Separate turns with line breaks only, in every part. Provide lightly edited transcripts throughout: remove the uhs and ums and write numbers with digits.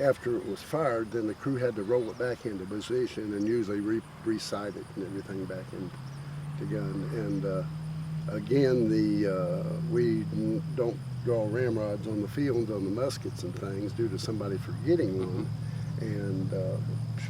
after it was fired, then the crew had to roll it back into position and usually re-sight it and everything back into the gun. And again, we don't draw ramrods on the field on the muskets and things due to somebody forgetting one and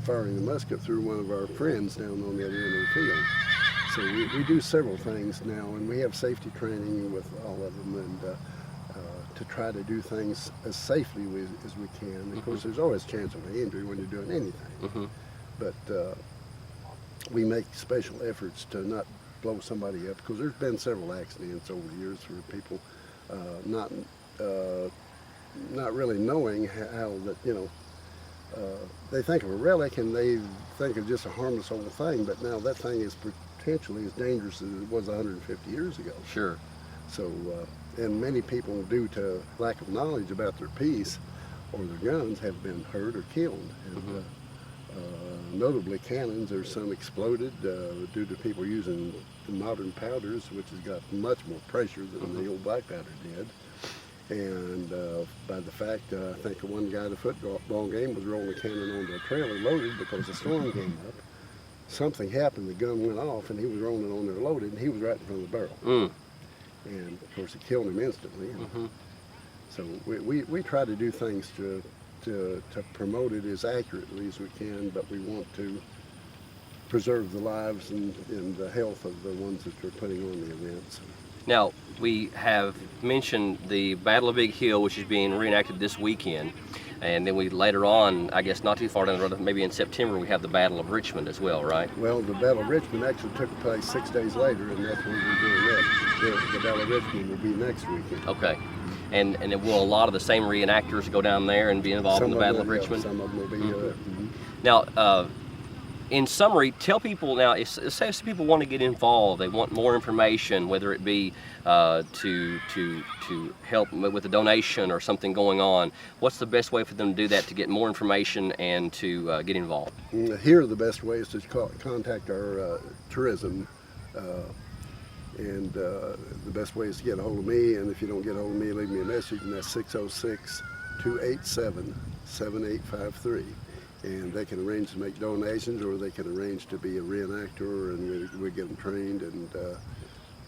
firing the musket through one of our friends down on the other end of the field. So we do several things now, and we have safety training with all of them, and to try to do things as safely as we can. Of course, there's always a chance of an injury when you're doing anything, but we make special efforts to not blow somebody up, because there's been several accidents over the years where people not really knowing how that, you know, they think of a relic and they think of just a harmless old thing, but now that thing is potentially as dangerous as it was 150 years ago.
Sure.
So, and many people, due to lack of knowledge about their piece or their guns, have been hurt or killed. And, notably cannons, there's some exploded due to people using the modern powders, which has got much more pressure than the old black powder did. And by the fact, I think one guy at a football game was rolling a cannon onto a trailer loaded because the storm came up. Something happened, the gun went off, and he was rolling on there loaded, and he was right in front of the barrel. And of course it killed him instantly. So we try to do things to promote it as accurately as we can, but we want to preserve the lives and the health of the ones that are putting on the events.
Now, we have mentioned the Battle of Big Hill, which is being reenacted this weekend, and then we later on, I guess not too far down the road, maybe in September, we have the Battle of Richmond as well, right?
Well, the Battle of Richmond actually took place 6 days later, and that's when we're doing that. The Battle of Richmond will be next weekend.
Okay. And will a lot of the same reenactors go down there and be involved in the Battle of Richmond?
Some of them will be.
Now, in summary, tell people now, say some people want to get involved, they want more information, whether it be to help with a donation or something going on. What's the best way for them to do that, to get more information and to get involved?
Here, the best way is to contact our tourism. And the best way is to get a hold of me, and if you don't get a hold of me, leave me a message, and that's 606-287-7853. And they can arrange to make donations, or they can arrange to be a reenactor, and we get them trained and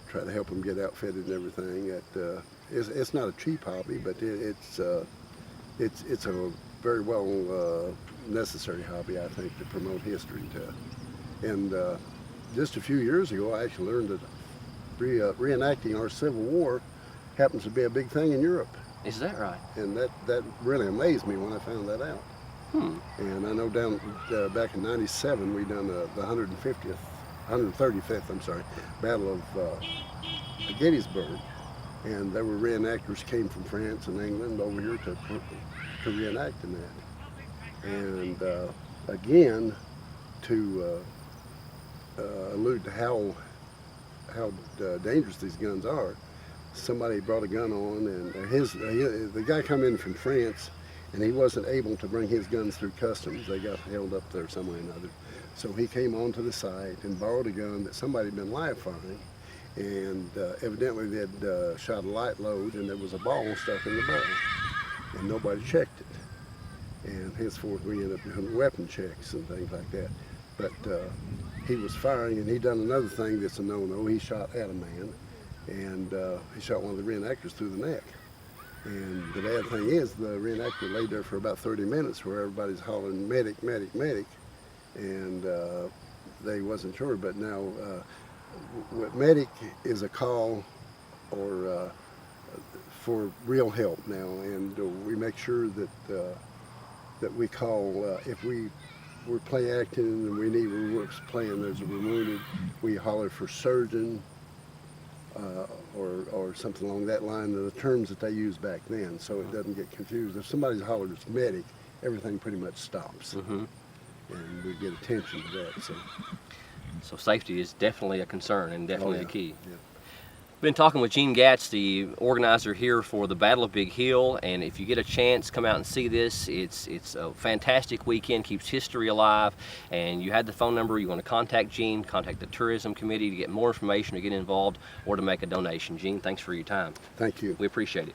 try to help them get outfitted and everything. It's not a cheap hobby, but it's a very well necessary hobby, I think, to promote history. And just a few years ago, I actually learned that reenacting our Civil War happens to be a big thing in Europe.
Is that right?
And that really amazed me when I found that out. And I know down back in '97 we done the 135th Battle of Gettysburg, and there were reenactors came from France and England over here to reenact in that. And again, to allude to how dangerous these guns are, somebody brought a gun on, and the guy come in from France, and he wasn't able to bring his guns through customs. They got held up there some way or another. So he came onto the site and borrowed a gun that somebody had been live firing, and evidently they had shot a light load, and there was a ball stuck in the barrel, and nobody checked it. And henceforth we ended up doing weapon checks and things like that. But he was firing, and he done another thing that's a no-no. He shot at a man, and he shot one of the reenactors through the neck. And the bad thing is, the reenactor laid there for about 30 minutes where everybody's hollering, medic, medic, medic, and they wasn't sure. But now, medic is a call or for real help now, and we make sure that we call, if we're play acting and we need, we're playing, we're wounded, we holler for surgeon, or something along that line, the terms that they used back then, so it doesn't get confused. If somebody's hollered as medic, everything pretty much stops, and we get attention to that.
So safety is definitely a concern and definitely the key.
Yeah.
Been talking with Gene Gatz, the organizer here for the Battle of Big Hill, and if you get a chance, come out and see this. It's a fantastic weekend, keeps history alive, and you had the phone number. You want to contact Gene, contact the tourism committee to get more information, to get involved, or to make a donation. Gene, thanks for your time.
Thank you.
We appreciate it.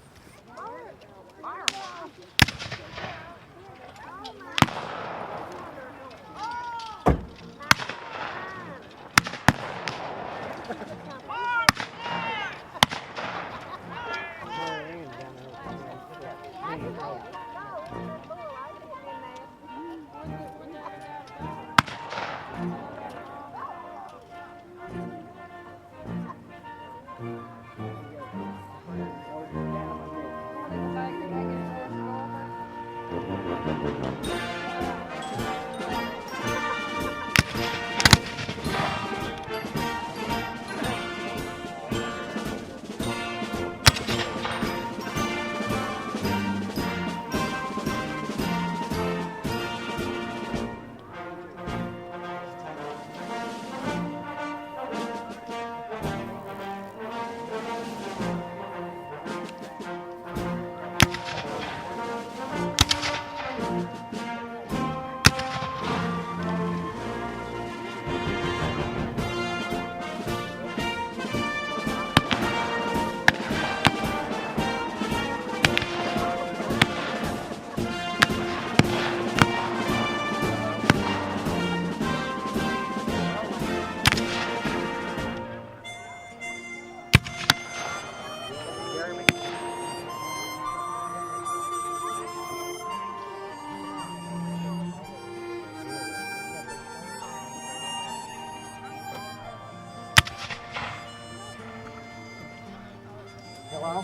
Hello?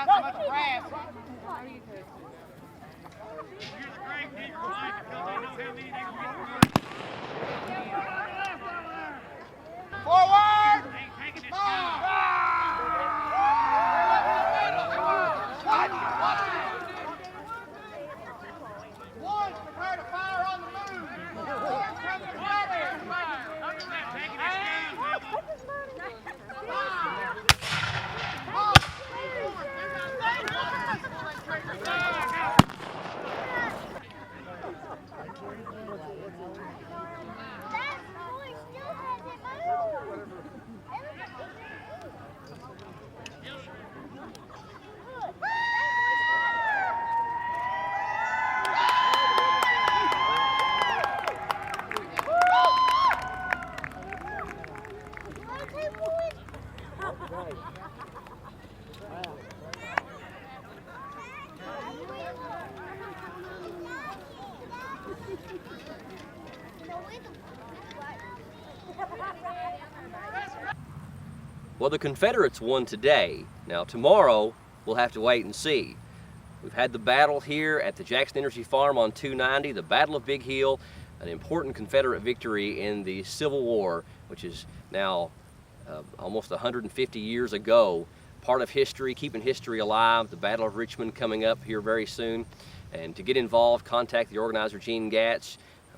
got some of the grass. Forward! One, prepare to fire on the move.
Well, the Confederates won today. Now tomorrow, we'll have to wait and see. We've had the battle here at the Jackson Energy Farm on 290, the Battle of Big Hill, an important Confederate victory in the Civil War, which is now almost 150 years ago. Part of history, keeping history alive, the Battle of Richmond coming up here very soon. And to get involved, contact the organizer, Gene Gatz.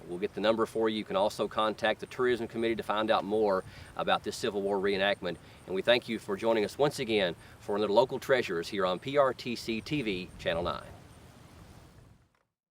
We'll get the number for you. You can also contact the Tourism Committee to find out more about this Civil War reenactment. And we thank you for joining us once again for another Local Treasures here on PRTC TV, Channel 9.